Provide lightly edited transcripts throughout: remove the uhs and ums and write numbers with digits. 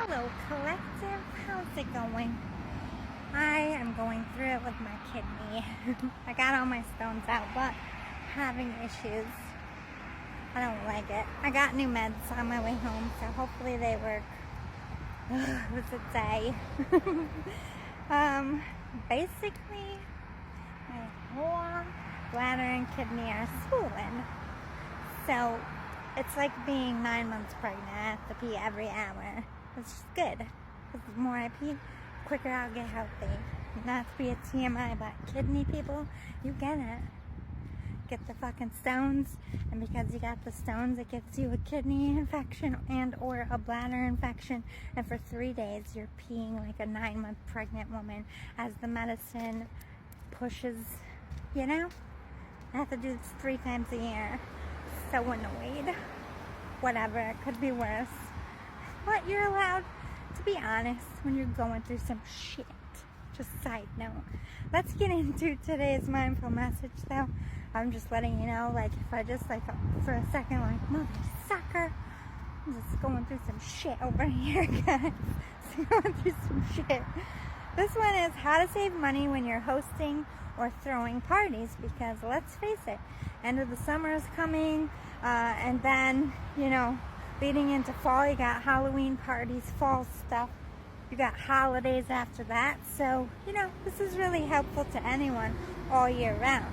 Hello, collective. How's it going? I am going through it with my kidney. I got all my stones out, but having issues. I don't like it. I got new meds on my way home, so hopefully they work. It was a day. Basically, my whole bladder and kidney are swollen. So it's like being 9 months pregnant. I have to pee every hour. It's just good. Because the more I pee, the quicker I'll get healthy. Not to be a TMI, but kidney people, you get it. Get the fucking stones, and because you got the stones, it gives you a kidney infection and or a bladder infection, and for 3 days you're peeing like a 9-month pregnant woman as the medicine pushes, you know? I have to do this 3 times a year. So annoyed. Whatever, it could be worse. But you're allowed to be honest when you're going through some shit. Just side note. Let's get into today's mindful message though. I'm just letting you know, like, if I just, like, for a second, like, mother sucker, I'm just going through some shit over here, guys. Going through some shit. This one is how to save money when you're hosting or throwing parties, because let's face it, end of the summer is coming, and then, you know, leading into fall, you got Halloween parties, fall stuff. You got holidays after that, so, you know, this is really helpful to anyone all year round.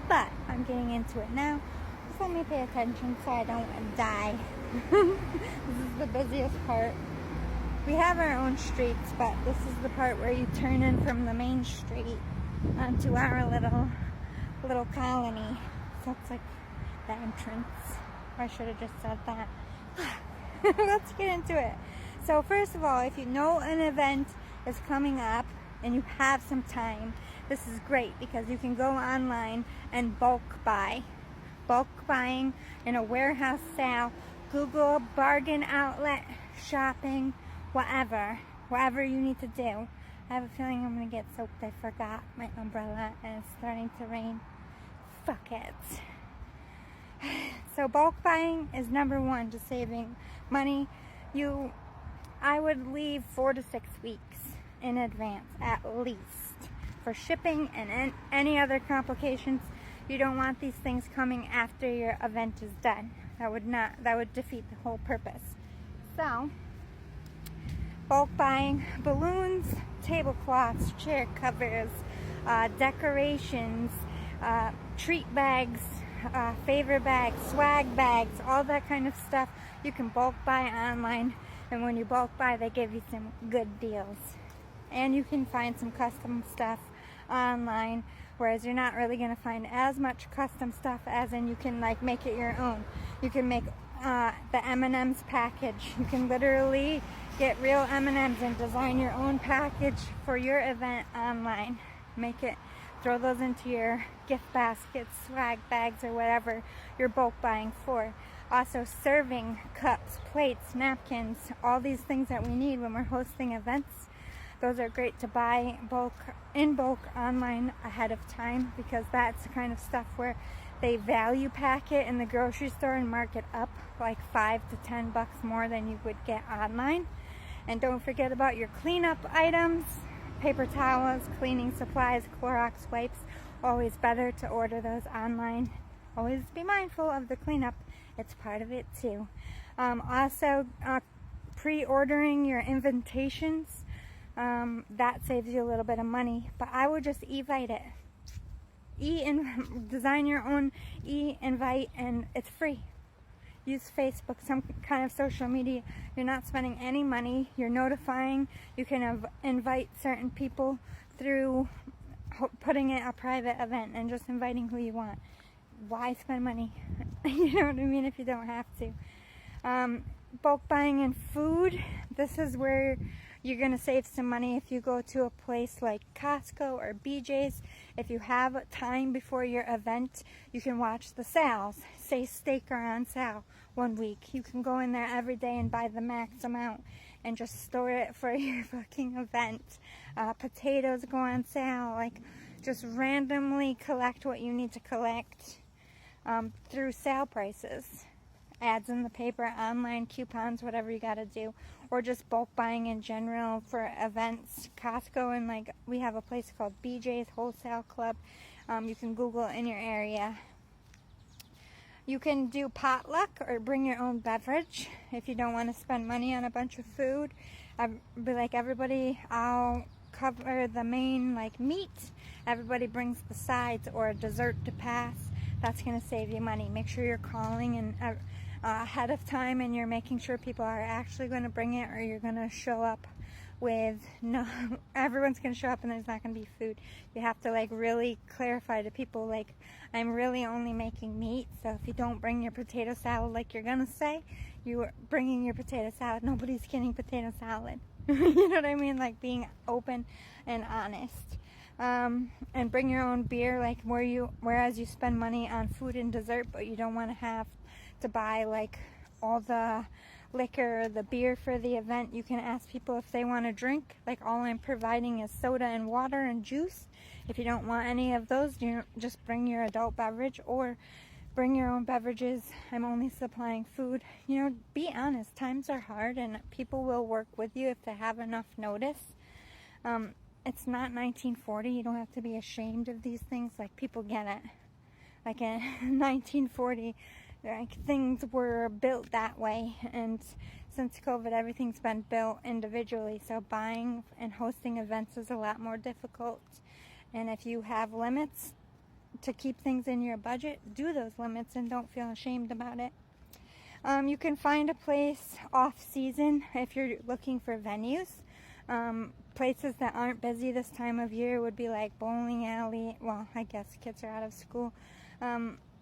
But I'm getting into it now. Just let me pay attention so I don't die. This is the busiest part. We have our own streets, but this is the part where you turn in from the main street onto our little colony. So it's like the entrance. Or I should have just said that. Let's get into it. So first of all, if you know an event is coming up and you have some time, this is great because you can go online and bulk buy. Bulk buying in a warehouse sale, Google bargain outlet shopping, whatever you need to do. I have a feeling I'm going to get soaked. I forgot my umbrella and it's starting to rain. Fuck it. So bulk buying is number one to saving money. I would leave 4 to 6 weeks in advance at least for shipping and any other complications. You don't want these things coming after your event is done. That would defeat the whole purpose. So bulk buying balloons, tablecloths, chair covers, decorations, treat bags, favor bags, swag bags, all that kind of stuff. You can bulk buy online, and when you bulk buy, they give you some good deals. And you can find some custom stuff online, whereas you're not really going to find as much custom stuff as in you can like make it your own. You can make the M&M's package. You can literally get real M&M's and design your own package for your event online. Make it, throw those into your gift baskets, swag bags, or whatever you're bulk buying for. Also serving cups, plates, napkins, all these things that we need when we're hosting events. Those are great to buy in bulk online ahead of time, because that's the kind of stuff where they value pack it in the grocery store and mark it up like $5 to $10 more than you would get online. And don't forget about your cleanup items, paper towels, cleaning supplies, Clorox wipes. Always better to order those online. Always be mindful of the cleanup. It's part of it too. Also, pre-ordering your invitations. That saves you a little bit of money, but I would just e-invite it. Design your own e-invite, and it's free. Use Facebook, some kind of social media. You're not spending any money. You're notifying. You can invite certain people through putting it a private event and just inviting who you want. Why spend money? You know what I mean, if you don't have to. Bulk buying in food. This is where you're going to save some money if you go to a place like Costco or BJ's. If you have time before your event, you can watch the sales. Say steak are on sale 1 week. You can go in there every day and buy the max amount and just store it for your fucking event. Potatoes go on sale. Like, just randomly collect what you need to collect through sale prices. Ads in the paper, online, coupons, whatever you got to do. or just bulk buying in general for events. Costco, and like we have a place called BJ's Wholesale Club. You can Google in your area. You can do potluck or bring your own beverage if you don't want to spend money on a bunch of food. I'd be like, everybody, I'll cover the main like meat. Everybody brings the sides or a dessert to pass. That's going to save you money. Make sure you're calling and ahead of time, and you're making sure people are actually going to bring it, or you're going to show up with no, everyone's going to show up and there's not going to be food. You have to like really clarify to people, like, I'm really only making meat, so if you don't bring your potato salad like you're going to say, you are bringing your potato salad. Nobody's getting potato salad. You know what I mean? Like being open and honest. And bring your own beer, like whereas you spend money on food and dessert, but you don't want to have to buy like all the liquor, the beer for the event. You can ask people if they want to drink. Like, all I'm providing is soda and water and juice. If you don't want any of those, you just bring your adult beverage or bring your own beverages. I'm only supplying food. You know, be honest. Times are hard and people will work with you if they have enough notice. It's not 1940. You don't have to be ashamed of these things. Like, people get it. Like in 1940, like, things were built that way, and since COVID, everything's been built individually, so buying and hosting events is a lot more difficult. And if you have limits to keep things in your budget, do those limits and don't feel ashamed about it. You can find a place off season if you're looking for venues. Places that aren't busy this time of year would be like bowling alley. Well, I guess kids are out of school.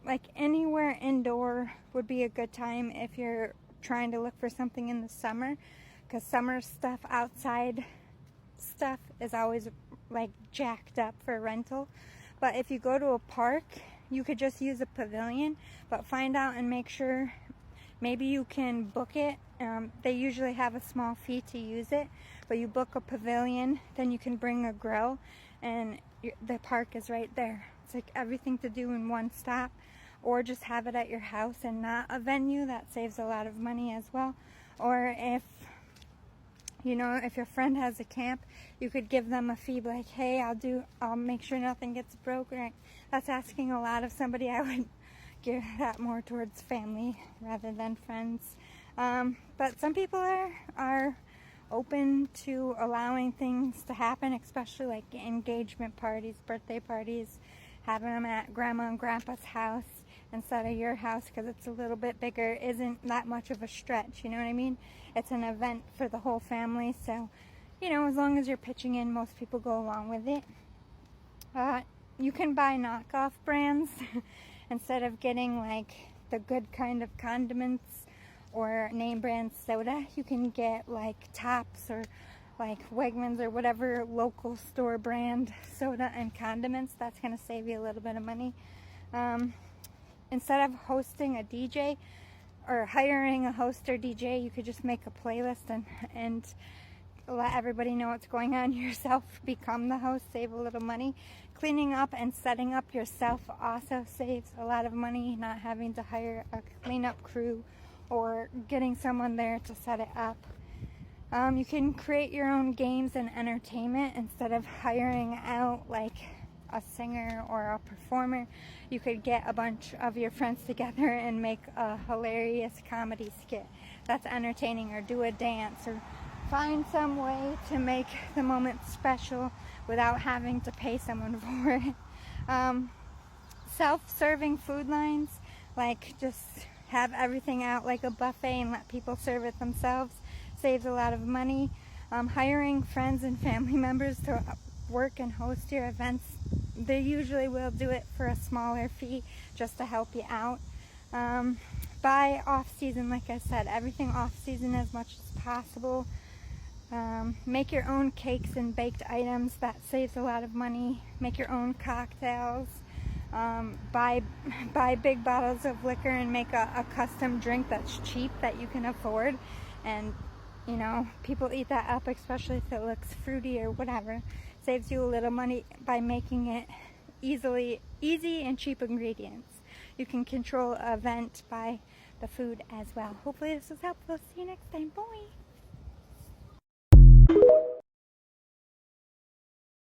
Like anywhere indoor would be a good time if you're trying to look for something in the summer, because summer stuff, outside stuff, is always like jacked up for rental. But if you go to a park, you could just use a pavilion, but find out and make sure maybe you can book it. They usually have a small fee to use it, but you book a pavilion, then you can bring a grill, and the park is right there. It's like everything to do in one stop. Or just have it at your house and not a venue. That saves a lot of money as well. Or if, you know, if your friend has a camp, you could give them a fee, like, hey, I'll make sure nothing gets broken. That's asking a lot of somebody. I would give that more towards family rather than friends. But some people are open to allowing things to happen, especially like engagement parties, birthday parties, having them at grandma and grandpa's house instead of your house, because it's a little bit bigger, isn't that much of a stretch, you know what I mean? It's an event for the whole family, so, you know, as long as you're pitching in, most people go along with it. You can buy knockoff brands instead of getting like the good kind of condiments or name brand soda. You can get like Tops or like Wegmans or whatever local store brand soda and condiments. That's going to save you a little bit of money. Instead of hosting a DJ or hiring a host or DJ, you could just make a playlist and let everybody know what's going on yourself. Become the host, save a little money. Cleaning up and setting up yourself also saves a lot of money, not having to hire a cleanup crew or getting someone there to set it up. You can create your own games and entertainment instead of hiring out like a singer or a performer. You could get a bunch of your friends together and make a hilarious comedy skit that's entertaining, or do a dance, or find some way to make the moment special without having to pay someone for it. Self-serving food lines, like just have everything out like a buffet and let people serve it themselves, saves a lot of money. Hiring friends and family members to work and host your events, they usually will do it for a smaller fee just to help you out. Buy off-season, like I said, everything off-season as much as possible. Make your own cakes and baked items. That saves a lot of money. Make your own cocktails. Buy big bottles of liquor and make a custom drink that's cheap that you can afford. And, you know, people eat that up, especially if it looks fruity or whatever. Saves you a little money by making it easy and cheap ingredients. You can control an event by the food as well. Hopefully this was helpful. See you next time. Bye.